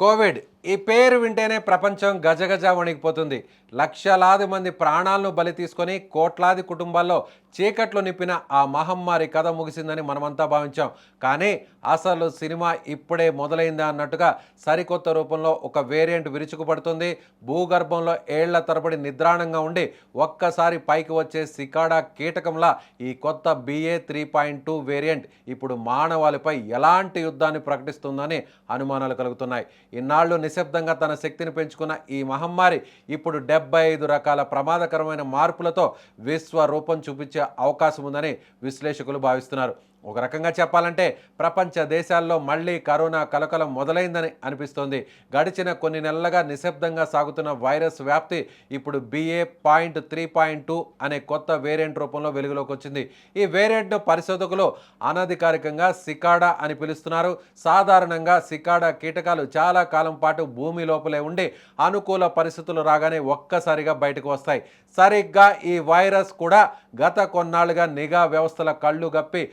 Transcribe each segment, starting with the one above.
Covid ఈ పేరు వింటేనే ప్రపంచం గజగజ వణికిపోతుంది. లక్షలాది మంది ప్రాణాలను బలి తీసుకొని కోట్లాది కుటుంబాల్లో చీకట్లు నింపిన ఆ మహమ్మారి కథ ముగిసిందని మనమంతా భావించాం. కానీ అసలు సినిమా ఇప్పుడే మొదలైందా అన్నట్టుగా సరికొత్త రూపంలో ఒక వేరియంట్ విరుచుకుపడుతుంది. భూగర్భంలో ఏళ్ల తరబడి నిద్రాణంగా ఉండి ఒక్కసారి పైకి వచ్చే సికాడా కీటకంలా ఈ కొత్త BA.3.2 వేరియంట్ ఇప్పుడు మానవాళిపై ఎలాంటి యుద్ధాన్ని ప్రకటిస్తుందని అనుమానాలు కలుగుతున్నాయి. ఇన్నాళ్లు నిశ్శబ్దంగా తన శక్తిని పెంచుకున్న ఈ మహమ్మారి ఇప్పుడు 75 రకాల ప్రమాదకరమైన మార్పులతో విశ్వరూపం చూపించే అవకాశం ఉందని విశ్లేషకులు భావిస్తున్నారు. ఒక రకంగా చెప్పాలంటే ప్రపంచ దేశాల్లో మళ్ళీ కరోనా కలకలం మొదలైందని అనిపిస్తోంది. గడిచిన కొన్ని నెలలుగా నిశ్శబ్దంగా సాగుతున్న వైరస్ వ్యాప్తి ఇప్పుడు BA.3.2 అనే కొత్త వేరియంట్ రూపంలో వెలుగులోకి వచ్చింది. ఈ వేరియంట్ను పరిశోధకులు అనధికారికంగా సికాడా అని పిలుస్తున్నారు. సాధారణంగా సికాడా కీటకాలు చాలా కాలం పాటు భూమి లోపలే ఉండి అనుకూల పరిస్థితులు రాగానే ఒక్కసారిగా బయటకు వస్తాయి. సరిగ్గా ఈ వైరస్ కూడా గత కొన్నాళ్లుగా నిఘా వ్యవస్థల కళ్ళు గప్పి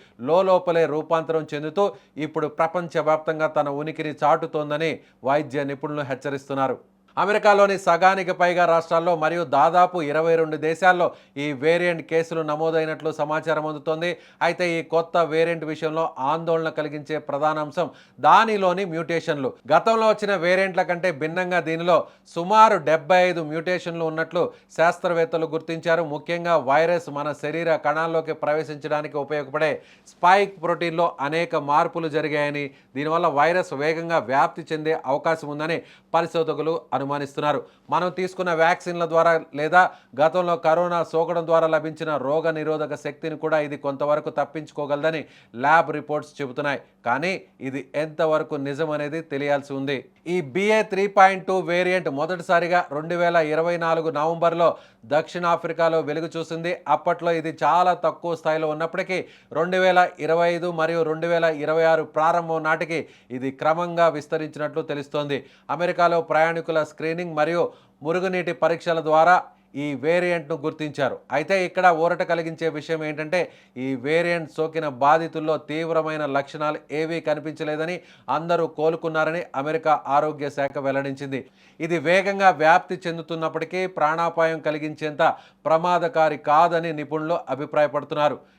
లోపలే రూపాంతరం చెందుతూ ఇప్పుడు ప్రపంచవ్యాప్తంగా తన ఉనికిని చాటుతోందని వైద్య నిపుణులు హెచ్చరిస్తున్నారు. అమెరికాలోని సగానికి పైగా రాష్ట్రాల్లో మరియు దాదాపు 22 దేశాల్లో ఈ వేరియంట్ కేసులు నమోదైనట్లు సమాచారం అందుతోంది. అయితే ఈ కొత్త వేరియంట్ విషయంలో ఆందోళన కలిగించే ప్రధాన అంశం దానిలోని మ్యూటేషన్లు. గతంలో వచ్చిన వేరియంట్ల కంటే భిన్నంగా దీనిలో సుమారు 75 మ్యూటేషన్లు ఉన్నట్లు శాస్త్రవేత్తలు గుర్తించారు. ముఖ్యంగా వైరస్ మన శరీర కణాల్లోకి ప్రవేశించడానికి ఉపయోగపడే స్పైక్ ప్రోటీన్లో అనేక మార్పులు జరిగాయని, దీనివల్ల వైరస్ వేగంగా వ్యాప్తి చెందే అవకాశం ఉందని పరిశోధకులు అనుమానిస్తున్నారు. మనం తీసుకున్న వ్యాక్సిన్ల ద్వారా లేదా గతంలో కరోనా సోకడం ద్వారా లభించిన రోగ నిరోధక శక్తిని కూడా ఇది కొంతవరకు తప్పించుకోగలదని ల్యాబ్ రిపోర్ట్స్ చెబుతున్నాయి. కానీ ఇది ఎంతవరకు నిజం అనేది తెలియాల్సి ఉంది. ఈ BA.3.2 వేరియంట్ మొదటిసారిగా 2024 నవంబర్లో దక్షిణాఫ్రికాలో వెలుగు చూసింది. అప్పట్లో ఇది చాలా తక్కువ స్థాయిలో ఉన్నప్పటికీ 2025 మరియు 2026 ప్రారంభం నాటికి ఇది క్రమంగా విస్తరించినట్లు తెలుస్తోంది. అమెరికాలో ప్రయాణికుల స్క్రీనింగ్ మరియు మురుగునీటి పరీక్షల ద్వారా ఈ వేరియంట్ను గుర్తించారు. అయితే ఇక్కడ ఊరట కలిగించే విషయం ఏంటంటే ఈ వేరియంట్ సోకిన బాధితుల్లో తీవ్రమైన లక్షణాలు ఏవీ కనిపించలేదని, అందరూ కోలుకున్నారని అమెరికా ఆరోగ్య శాఖ వెల్లడించింది. ఇది వేగంగా వ్యాప్తి చెందుతున్నప్పటికీ ప్రాణాపాయం కలిగించేంత ప్రమాదకారి కాదని నిపుణులు అభిప్రాయపడుతున్నారు.